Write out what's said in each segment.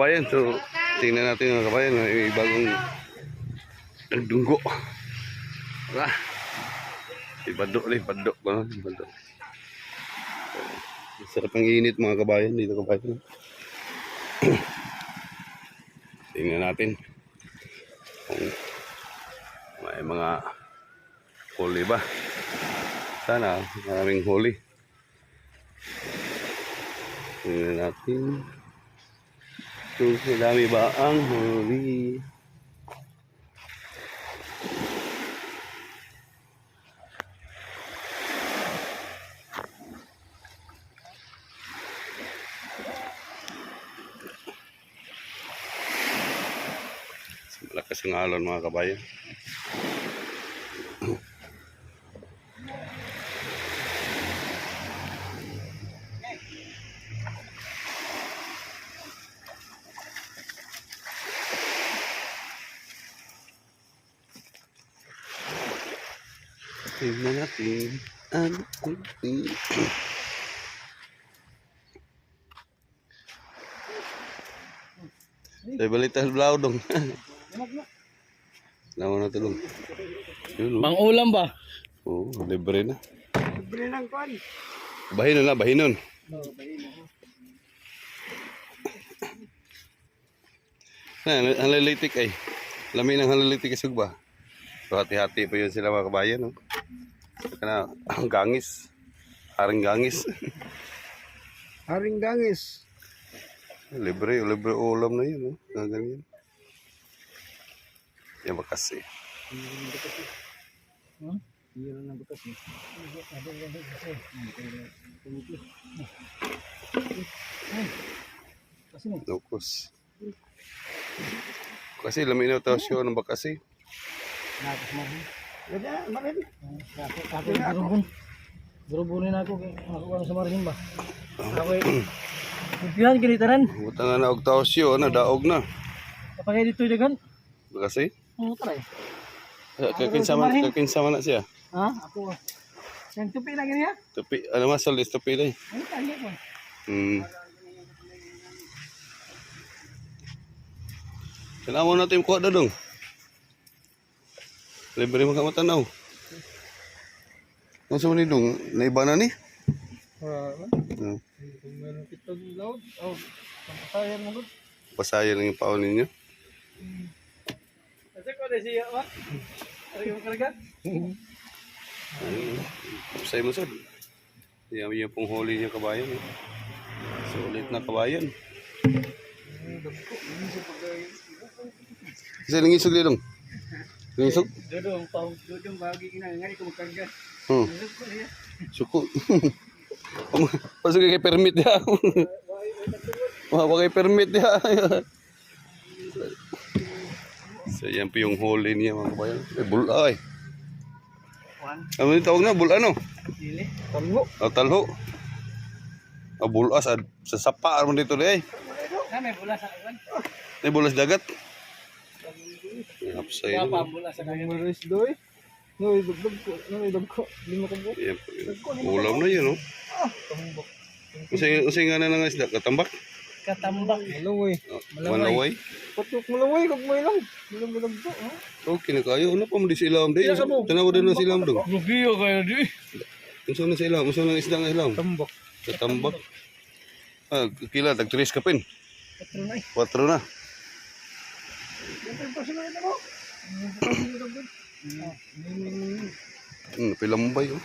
kabayan. So, tingnan natin mga kabayan. May bagong nagdunggo. Wala. Ibado ulit, ibado. Ibado. Sarap ang init mga kabayan. Dito kabayan. Tingnan natin. Kung may mga huli ba. Sana maraming huli. Tingnan natin. Kung madami ba ang huli. Malakas ang alon mga kabayan. Tingnan natin ang huli. Saya balita belaw dong. Naman na tulong. Mang ulam ba? Oh, libre na. Libre lang kuan. Bahinon na, bahinon. Nah, halilitik ay. Lamin ang halilitik isog ba? So, hati-hati pa yun sila mga kabayan. No? Kana ang gangis. Haring gangis. Haring gangis. Libre ulam na yun. No? Ganyan. Yan makasi. Iyon ang butas eh. Lukos. Kasi lamin na ito siya ng bakasi. Nakos mo. Ganda, marin. Ako grubunin ako sa marhin ba? Ako kumpihan kinitaran. Butang na og tao siya na daog na. Kapag dito dagan. Bakasi? Oo, tara. Kakinsama na siya. Ha? Ako. Yang tupi lagi niya? Tupi, ano masal is tupi lang. Ano tanya ko? Kailangan mo natin kuha na dong. Libre mo ka matanaw. Ano sa mga dong? Naiba na ni? Kung meron kitang laod, pampasayan mo doon. Pasaya lang yung paon ninyo. Kasi ko na siya, wa? Ano yung karga? Pasaya mo sir. Yung pong huli niya kabayan. Sulit na kabayan. Kasi lingisog din dong. Lingisog? Dodong bahagi kinangani ko magkarga. Suko. Pasok kay permit ya. Wala kay permit ya. So yan po yung huli niya mga kabayan. Bula ay. Ano yung tawag na? Bula no? Dili. Talho. Talho. Bula sa sapa naman dito eh. May bula sa akin. May bulas dagat. Upside. Wala pa bula sa dagat. Maris doy. No, idugdug ko. Lima ko buok. Ulam na yun, no? Tambak. Usay nga na ng isda, katambak? Katambak. Malaway. Malaway? Patok malaway, kag may lang. Malam po, ha? Okay na kayo. Ano pa mo di sa ilam? Tanawa din na sa ilam dong. Rugiyo kayo di. Unsa na sa ilam? Unsa na isda nga ilam? Tambak. Katambak. Kila, tag-3 kapin. 4 na. Pilambay, oh.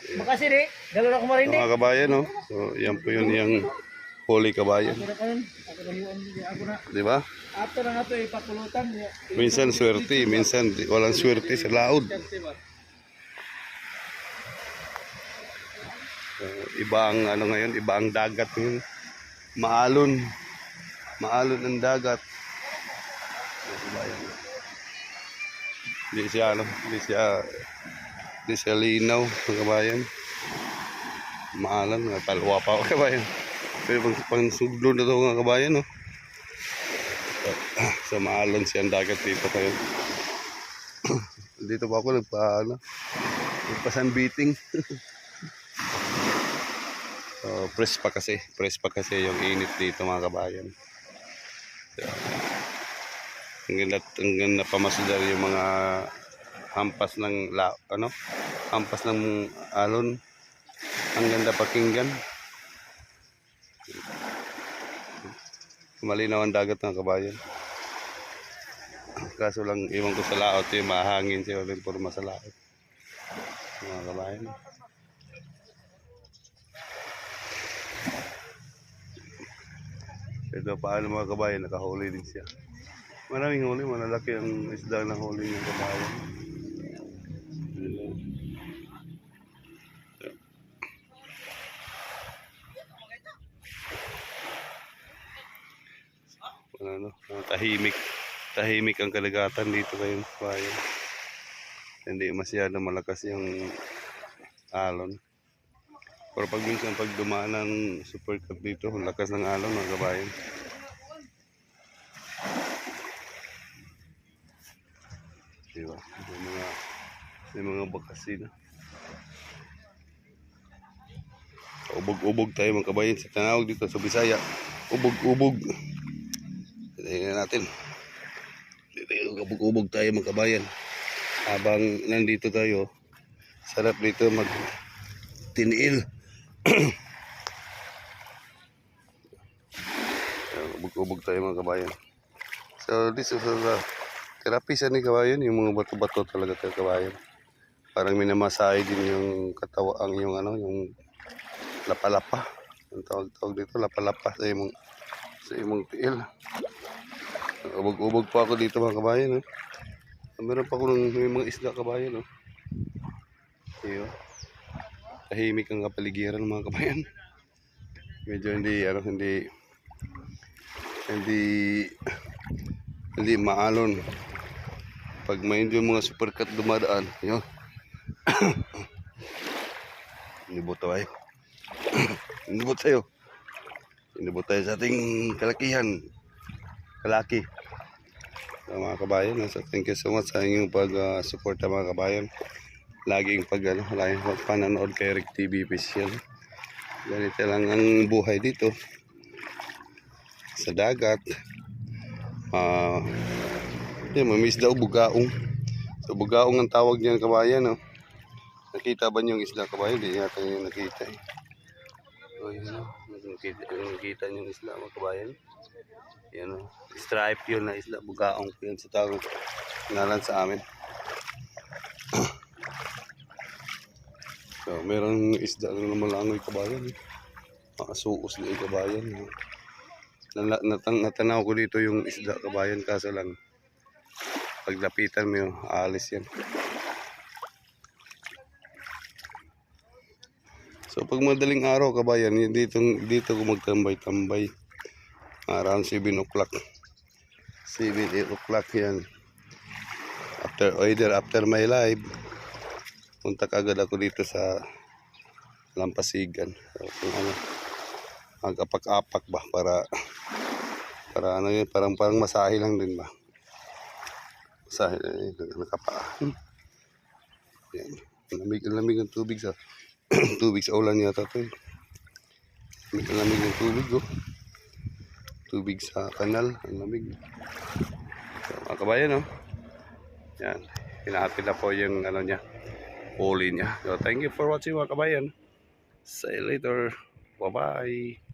Makasih di, galon ako marin di. Mga kabayan, no? So, yan po yun yung huli kabayan. Di ba? Ato na nga ito ipapulutan. Minsan swerte, minsan walang swerte sa laod. Ibang ano ngayon, ibang dagat ngayon. Maalon ang dagat. Hindi siya linaw mga kabayan. Maalan, talwa pa mga kabayan. Pero pang suglo na ito mga kabayan, no? So maalon siya ang dagat dito kayo. Dito pa ako nagpa-sunbeating. So, press pa kasi yung init dito mga kabayan. So, ang ganda pamasudar yung mga hampas ng hampas ng alon. Ang ganda pakinggan. Malinaw ang dagat ng kabayan. Kaso lang iwan ko sa laot yung mahangin siya ulit porma sa laot. Mga kabayan. Ito paano mga kabayan, nakahuli din siya. Maraming huli, malalaki ang isda na huli ng kabayan. Tahimik ang kalagatan dito kayong kabayan. Hindi masyado malakas yung alon. Pero pag minsan pag dumaan ng super cup dito, ang lakas ng alon mga kabayan. Diba? May mga bakasin. Ubog-ubog tayo mga kabayan sa tanawag dito sa Bisaya. Ubog-ubog. Tingnan natin. Ubog-ubog tayo mga kabayan. Habang nandito tayo, sarap dito mag-tiniil. Ubog-ubog tayo mga kabayan. So this is the terapisan ni kabayan, yung mga bato-bato talaga tayo kabayan. Parang minamasahe din yung katawaang yung yung lapa-lapa. Ang tawag dito, lapa-lapa sa imong tiil. Ubog-ubog pa ako dito mga kabayan. Meron pa ako may mga isda kabayan. Iyo. Tahimik ang kapaligiran mga kabayan. Medyo hindi maalon. Pag may yung mga supercut dumadaan, yun. Inibot tayo. Inibot tayo. Inibot tayo sa ating kalakihan. Kalaki. So, mga kabayan, so thank you so much sa inyong pag-support mga kabayan. Laging laging panonood kay Rick TV Official. Ganito lang ang buhay dito sa dagat. May isda o bugaong. So bugaong ang tawag niyan kabayan. Nakita ba niyo yung isda kabayan? Hindi yata yung nakita. Nakita niyo yung isda mga kabayan. Yan stripe yun na isda, bugaong yun sa tawag ngalan sa amin. So meron isda na malangoy kabayan. Suos na kabayan. Natanaw ko dito yung isda kabayan, kaso lang paglapitan mo yung aalis yan. So pag madaling araw kabayan, dito ko magtambay-tambay. Around 7 o'clock. 7-8 o'clock yan. After my live, punta kagad ako dito sa Lampasigan. So, mag-apak-apak ba para yun, parang masahe lang din ba. Masahe nakapaa. Yan. Lamig ng tubig sa tubig sa ulan yata to. Lamig ng tubig tubig sa kanal, ang lamig. So, mga kabayan yan, hinahapit na po yung niya, huli niya. So thank you for watching mga kabayan. See you later. Bye bye.